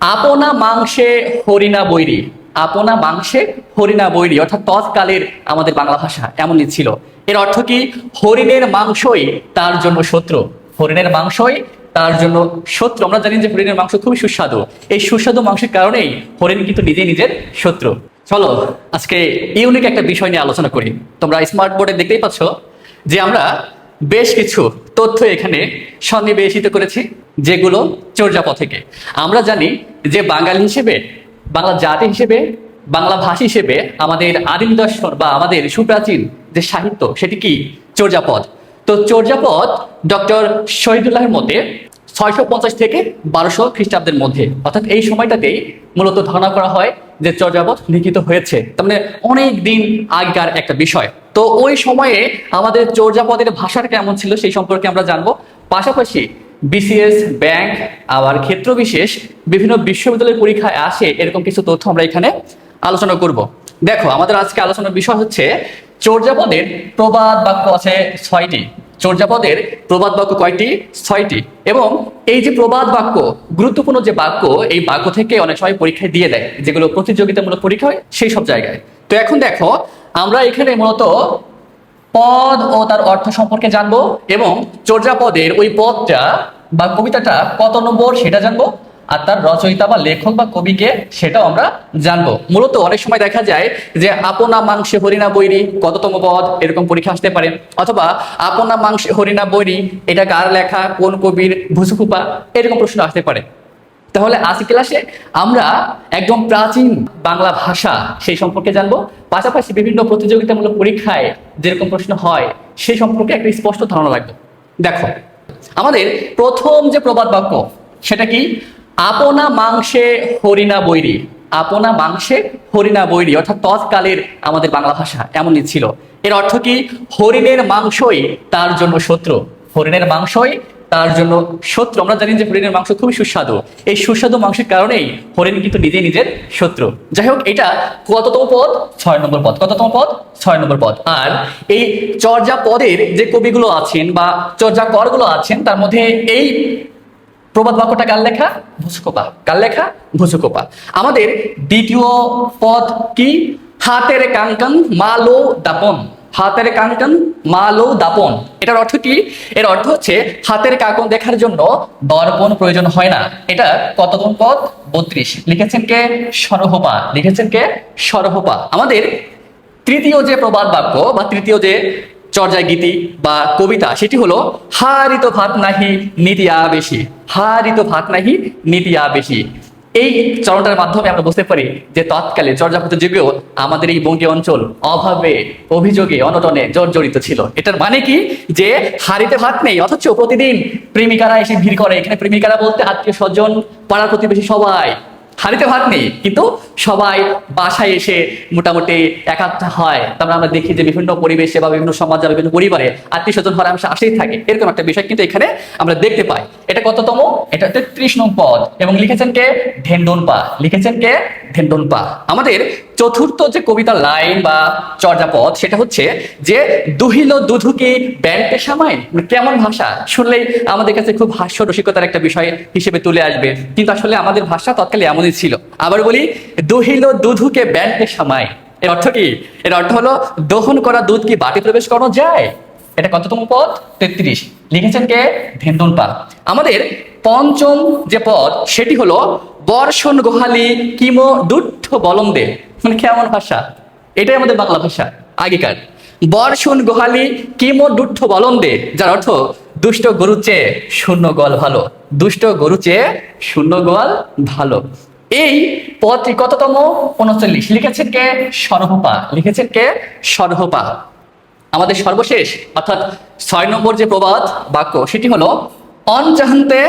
আপনা মাংসে হরিণা বৈরী। আপনা মাংসে হরিণা বৈরী অর্থাৎ তৎকালের আমাদের বাংলা ভাষা এমনই ছিল। এর অর্থ কি? হরিণের মাংসই তার জন্য শত্রু। হরিণের মাংসই তার জন্য শত্রু। আমরা জানি যে হরিণের মাংস খুবই সুস্বাদু। এই সুস্বাদু মাংসের কারণেই হরিণ কিন্তু নিজেই নিজের শত্রু। চলো আজকে ইউনিক একটা বিষয় নিয়ে আলোচনা করি। তোমরা স্মার্ট বোর্ডে দেখতেই পাচ্ছ যে আমরা বেশ কিছু তথ্য এখানে সন্নিবেশিত করেছি, যেগুলো চর্যাপদ থেকে। আমরা জানি যে বাঙালি হিসেবে, বাংলা জাতি হিসেবে, বাংলা ভাষী হিসেবে আমাদের আদিম দর্শন বা আমাদের সুপ্রাচীন যে সাহিত্য সেটি কি? চর্যাপদ। তো চর্যাপদ ডক্টর শহীদুল্লাহের মতে 650 থেকে 1200 খ্রিস্টাব্দের মধ্যে, অর্থাৎ এই সময়টাতেই মূলত ধারণা করা হয় যে চর্যাপদ লিখিত হয়েছে। তার মানে অনেক দিন আগেকার একটা বিষয়। তো ওই সময়ে আমাদের চর্যাপদের ভাষাটা কেমন ছিল সেই সম্পর্কে আমরা জানবো। পাশাপাশি বিসিএস, ব্যাংক, আবার ক্ষেত্র বিশেষ বিভিন্ন বিশ্ববিদ্যালয়ের পরীক্ষায় আসে এরকম কিছু তথ্য আমরা এখানে আলোচনা করব। দেখো, আমাদের আজকে আলোচনার বিষয় হচ্ছে চর্যাপদের প্রবাদ বাক্য আছে 6টি। চর্যাপদের প্রবাদ বাক্য কয়টি? 6টি। এবং এই যে প্রবাদ বাক্য, গুরুত্বপূর্ণ যে বাক্য, এই বাক্য থেকে অনেক সময় পরীক্ষায় দিয়ে দেয়, যেগুলো প্রতিযোগিতামূলক পরীক্ষা হয় সেই সব জায়গায়। তো এখন দেখো, আমরা এখানে মূলত পদ ও তার অর্থ সম্পর্কে জানবো এবং চর্যাপদের ওই পদটা বা কবিতাটা কত নম্বর সেটা জানবো, আর তার রচয়িতা বা লেখক বা কবিকে সেটাও আমরা জানবো। মূলত অনেক সময় দেখা যায় যে আপনা মাংসে হরিণা বৈরী কততম পদ, এরকম পরীক্ষা আসতে পারে। অথবা আপনা মাংসে হরিণা বৈরী এটা কার লেখা, কোন কবির, ভুসুকুপা, এরকম প্রশ্ন আসতে পারে। তাহলে আজকে ক্লাসে আমরা একদম প্রাচীন বাংলা ভাষা সেই সম্পর্কে জানবো, পাশাপাশি বিভিন্ন প্রতিযোগিতামূলক পরীক্ষায় যেরকম প্রশ্ন হয় সেই সম্পর্কে একটা স্পষ্ট ধারণা রাখবো। দেখো, আমাদের প্রথম যে প্রবাদ বাক্য সেটা কি? আপনা মাংসে হরিণা বৈরী। আপনা মাংসে হরিণা বৈরী অর্থাৎ তৎকালের আমাদের বাংলা ভাষা এমনই ছিল। এর অর্থ কি? হরিণের মাংসই তার জন্য শত্রু। হরিণের মাংসই তার জন্য শত্রু। আমরা জানি যে হরিণের মাংস খুবই সুস্বাদু। এই সুস্বাদু মাংসের কারণেই হরিণ কিন্তু নিজেই নিজের শত্রু। যাই হোক, এটা কততম পদ? 6 নম্বর পদ। কততম পদ? 6 নম্বর পদ। আর এই চর্যাপদের যে কবিগুলো আছেন বা চর্যাকরগুলো আছেন, তার মধ্যে এই প্রবাদ বাক্যটা কার লেখা? ভুসুকোপা। কার লেখা? ভুসুকোপা। আমাদের দ্বিতীয় পদ কি? হাতের কাঙ্কান মালো দাপন। হাতের কাঙ্কান মালো দাপন, এটার অর্থ কি? এর অর্থ হচ্ছে হাতের কাঁকন দেখার জন্য দর্পণ প্রয়োজন হয় না। এটা কততম পদ? 32। লিখেছেন কে? সরহপা। লিখেছেন কে? সরহপা। আমাদের তৃতীয় যে প্রবাদ বাক্য বা তৃতীয় যে চর্যায় গীতি বা কবিতা সেটি হলো হারিত ভাত নাহি নীতি আবেশি। হারিত ভাত নাহি নীতি আবেশি। এই চরণটার মাধ্যমে আমরা বুঝতে পারি যে তৎকালে চর্যাপদ যুগেও আমাদের এই বঙ্গীয় অঞ্চল অভাবে, অভিযোগে, অনটনে জর্জরিত ছিল। এটার মানে কি? যে হাড়িতে ভাত নেই, অথচ প্রতিদিন প্রেমিকারা এসে ভিড় করে। এখানে প্রেমিকারা বলতে আত্মীয় স্বজন, পাড়ার প্রতিবেশী সবাই। হাড়িতে ভাত নেই কিন্তু সবাই বাসায় এসে মোটামুটি একাত্ম হয়। তারপরে আমরা দেখি যে বিভিন্ন পরিবেশে বা বিভিন্ন সমাজে, বিভিন্ন পরিবারে আত্মীয় স্বজন হওয়ার আমরা আসেই থাকে, এরকম একটা বিষয় কিন্তু এখানে আমরা দেখতে পাই। এটা কততম? এটা 33 নং পদ। এবং লিখেছেন কে? ধেন্দনপা। লিখেছেন কে? ধেন্দনপা। আমাদের চতুর্থ যে কবিতার লাইন বা চর্যাপদ সেটা হচ্ছে যে দুহিল দুধুকে ব্যান্ডে সামাই। কেমন ভাষা শুনলেই আমাদের কাছে খুব হাস্য রসিকতার একটা বিষয় হিসেবে তুলে আসবে, কিন্তু আসলে আমাদের ভাষা তৎকালে এমনই ছিল। আবার বলি, দুহিল দুধুকে ব্যান্ডে সামাই। এর অর্থ কি? এর অর্থ হলো দহন করা দুধ কি বাটি প্রবেশ করানো যায়? এটা কততম পদ? 33। লিখেছেন কে? ধেন্দনপা। আমাদের পঞ্চম যে পদ সেটি হলো বর্ষণ গোহালি কিমো দুঃখ বলন্দে। মানে কেমন ভাষা? এটাই আমাদের বাংলা ভাষা আগেকার। বর্ষণ গোহালি কিমো দুঃখ বলন্দে, যার অর্থ দুষ্ট গরু চেয়ে শূন্য গোয়াল ভালো। দুষ্ট গরু চেয়ে শূন্য গোয়াল ভালো। এই পদটি কততম? 39। লিখেছেন কে? সরহপা। লিখেছেন কে? সরহপা। আমাদের সর্বশেষ অর্থাৎ 6 নম্বর যে প্রবাদ বাক্য সেটি হলো অনচাহান্তে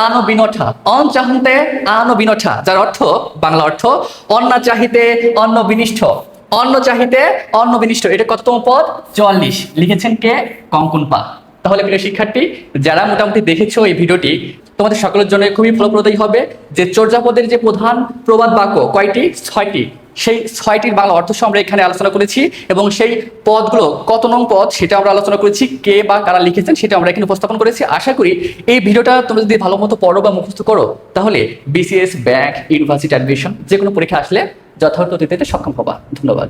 আনো বিনঠা। অনচাহান্তে আনো বিনঠা, যার অর্থ, বাংলা অর্থ, অন্না চাহিতে অন্ন বিনিষ্ঠ। অন্ন চাহিতে অন্ন বিনিষ্ঠ। এটা কততম পদ? 44। লিখেছেন কে? কঙ্কনপা। তাহলে প্রিয় শিক্ষার্থী, যারা মোটামুটি দেখেছো এই ভিডিওটি, তোমাদের সকলের জন্য খুবই ফলপ্রদায়ী হবে। যে চর্যাপদের যে প্রধান প্রবাদ বাক্য কয়টি? 6টি। সেই 6টির বাংলা অর্থ সহ আমরা এখানে আলোচনা করেছি, এবং সেই পদগুলো কত নং পদ সেটা আমরা আলোচনা করেছি, কে বা কারা লিখেছেন সেটা আমরা এখানে উপস্থাপন করেছি। আশা করি এই ভিডিওটা তুমি যদি ভালো মতো পড়ো বা মুখস্থ করো, তাহলে বিসিএস, ব্যাংক, ইউনিভার্সিটি অ্যাডমিশন যে কোনো পরীক্ষা আসলে যথার্থ দিতে সক্ষম হবা। ধন্যবাদ।